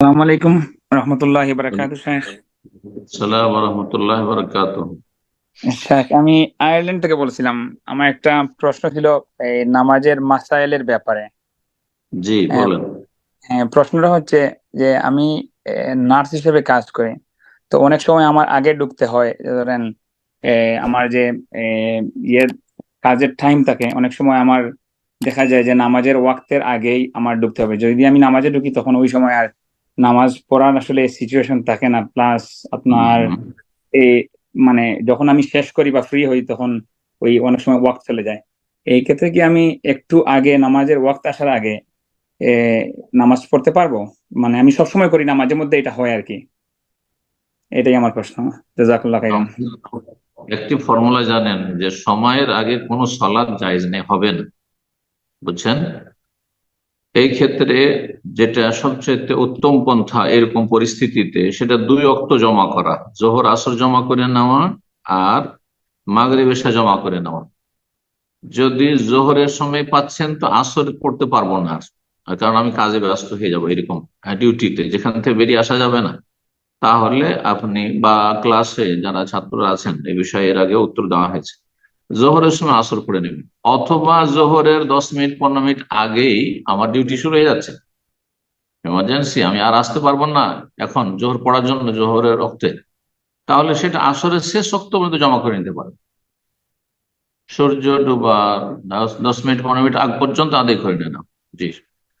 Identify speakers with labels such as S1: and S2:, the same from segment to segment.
S1: আসসালামু আলাইকুম রহমতুল্লাহি বারাকাতুহু। শেখ
S2: সালাম রহমতুল্লাহ বরকাত।
S1: শেখ, আমি আয়ারল্যান্ড থেকে বলছিলাম। আমার একটা প্রশ্ন ছিল এই নামাজের মাসাইলের ব্যাপারে।
S2: জি
S1: হ্যাঁ,
S2: বলেন।
S1: হ্যাঁ, প্রশ্নটা হচ্ছে যে আমি নার্স হিসেবে কাজ করি। তো অনেক সময় আমার আগে ঢুকতে হয়, ধরেন আমার যে ইয়ের কাজের টাইম থাকে, অনেক সময় আমার দেখা যায় যে নামাজের ওয়াক্তের আগেই আমার ঢুকতে হবে। যদি আমি নামাজে ঢুকি তখন ওই সময় আর নামাজ পড়ার আসলে সিচুয়েশন থাকে না। প্লাস আপনার
S2: হুম,
S1: এই মানে যখন আমি শেষ করি বা ফ্রি হই তখন ওই অনেক সময় ওয়াক্ত চলে যায়। এই ক্ষেত্রে কি আমি একটু আগে নামাজের ওয়াক্ত আসার আগে এ, নামাজ পড়তে পারবো? মানে আমি সবসময় করি না, মাঝে মধ্যে এটা হয় আর কি। এটাই আমার প্রশ্ন। জাজাকাল্লাহ খাইরান।
S2: আপনি একটি ফর্মুলা জানেন যে সময়ের আগে কোনো সলাৎ জায়েজ নেই, হবে না, বুঝছেন? এই ক্ষেত্রে যেটা সবচেয়ে উত্তম পন্থা এরকম পরিস্থিতিতে, সেটা দুই ওয়াক্ত জমা করা, জোহর আসর জমা করে নেওয়া আর মাগরিব এশা জমা করে নেওয়া। যদি জোহরের সময় পাচ্ছেন তো আসর পড়তে পারবো না আর, কারণ আমি কাজে ব্যস্ত হয়ে যাবো, এরকম ডিউটিতে যেখান থেকে বেরিয়ে আসা যাবে না। তাহলে আপনি বা ক্লাসে যারা ছাত্ররা আছেন, এই বিষয়ে এর আগে উত্তর দেওয়া হয়েছে, জোহরের সময় আসর পড়ে নেবেন, অথবা জোহরের 10 মিনিট 15 মিনিট আগেই আমার ডিউটি শুরু হয়ে যাচ্ছে, এমার্জেন্সি, আমি আর আসতে পারবো না এখন জোহর পড়ার জন্য জোহরের রক্তে, তাহলে সেটা আসরের শেষ রক্ত পর্যন্ত জমা করে নিতে পারে। সূর্য ডুবার 10 মিনিট 15 মিনিট আগ পর্যন্ত আদায় করে নেন। জি,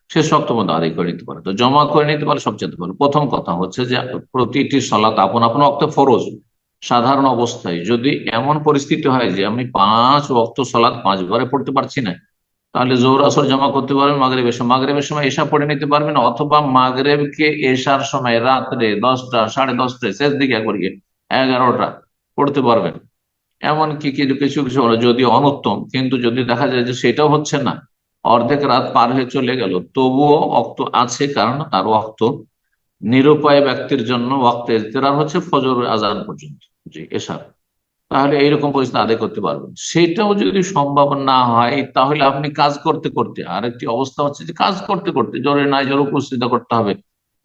S2: শেষ রক্ত পর্যন্ত আদায় করে নিতে পারে, তো জমা করে নিতে পারে সবচেয়ে ভালো। প্রথম কথা হচ্ছে যে প্রতিটি সালাত আপন আপন ওয়াক্তে ফরজ। সাধারণ অবস্থায় যদি এমন পরিস্থিতি হয় যে আমি 5 ওয়াক্ত সালাত 5 বারে পড়তে পারছি না, তাহলে জোহর আসর জমা করতে পারবেন, মাগরিবের সময় এশা পড়ে নিতে পারবেন, অথবা মাগরিবকে এশার সময় রাত্রে 10টা 10:30টায় শেষ দিকে একবার গিয়ে 11টা পড়তে পারবেন। এমনকি কিছু কিছু কিছু হলো যদি অনুত্তম, কিন্তু যদি দেখা যায় যে সেটাও হচ্ছে না, অর্ধেক রাত পার হয়ে চলে গেল, তবুও অক্ত আছে, কারণ তার অক্ত নিরুপায় ব্যক্তির জন্য ওয়াক্তে ইজতেরার হচ্ছে ফজর আজান পর্যন্ত, জি এশার। তাহলে এইরকম পরিস্থিতি আদায় করতে পারবেন। সেটাও যদি সম্ভব না হয়, তাহলে আপনি কাজ করতে করতে, আরেকটি অবস্থা হচ্ছে যে কাজ করতে করতে জোরে নাই জোরে উপস্থিত করতে হবে,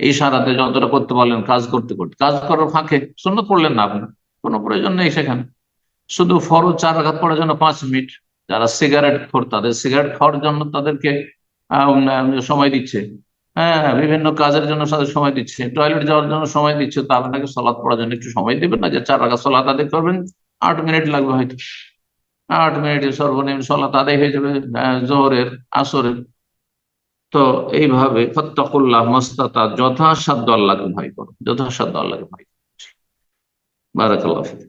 S2: এই সারাতে যতটা করতে পারলেন কাজ করতে করতে, কাজ করার ফাঁকে সুন্নত পড়লেন না আপনি, কোনো প্রয়োজন নেই সেখানে, শুধু ফরজ 4 রাকাত পড়ার জন্য 5 মিনিট। যারা সিগারেট খোর, তাদের সিগারেট খাওয়ার জন্য তাদেরকে সময় দিচ্ছে, হ্যাঁ, বিভিন্ন কাজের জন্য তাদের সময় দিচ্ছে, টয়লেট যাওয়ার জন্য সময় দিচ্ছে, তা আপনাকে সলাৎ পড়ার জন্য একটু সময় দিবেন না? যে 4 রাকাত সলাৎ আদায় করবেন, 8 মিনিট লাগবে হয়তো, 8 মিনিটে সর্বনিম্ন সলাৎ আদায় হয়ে যাবে, জোহরের আসরের। তো এইভাবে ফাত্তাকুল্লাহ মাস্তাতা, যথাসাধ্য আল্লাহকে ভয় করো, যথাসাধ্য আল্লাহকে ভয় করো। বারাকাল্লাহ ফিক।